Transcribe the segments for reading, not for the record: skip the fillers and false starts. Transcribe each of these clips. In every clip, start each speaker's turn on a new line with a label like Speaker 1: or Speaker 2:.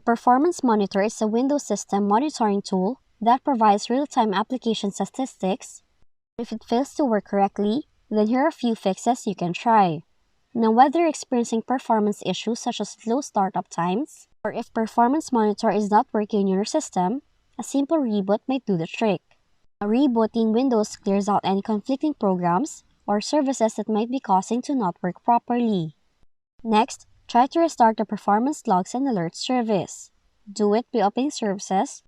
Speaker 1: The Performance Monitor is a Windows system monitoring tool that provides real-time application statistics. If it fails to work correctly, then here are a few fixes you can try. Now, whether you're experiencing performance issues such as slow startup times, or if Performance Monitor is not working in your system, a simple reboot might do the trick. Now, rebooting Windows clears out any conflicting programs or services that might be causing to not work properly. Next, try to restart the Performance Logs and Alerts service. Do it by opening Services,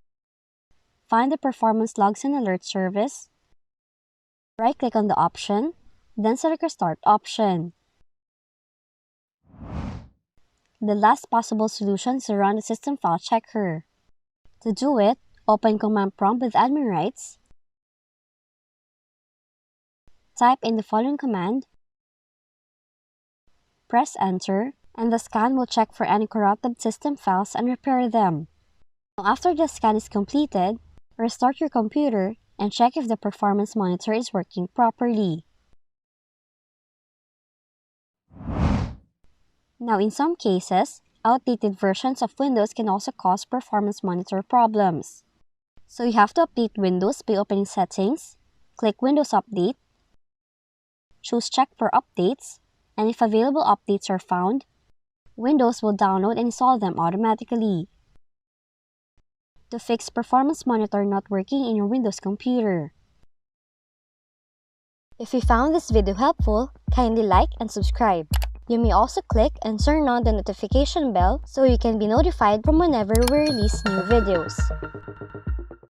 Speaker 1: find the Performance Logs and Alerts service, right-click on the option, then select Restart option. The last possible solution is to run the System File Checker. To do it, open Command Prompt with admin rights, type in the following command, press Enter, and the scan will check for any corrupted system files and repair them. Now, after the scan is completed, restart your computer and check if the Performance Monitor is working properly. Now, in some cases, outdated versions of Windows can also cause Performance Monitor problems. So you have to update Windows by opening Settings, click Windows Update, choose Check for Updates, and if available updates are found, Windows will download and install them automatically. To fix Performance Monitor not working in your Windows computer. If you found this video helpful, kindly like and subscribe. You may also click and turn on the notification bell so you can be notified from whenever we release new videos.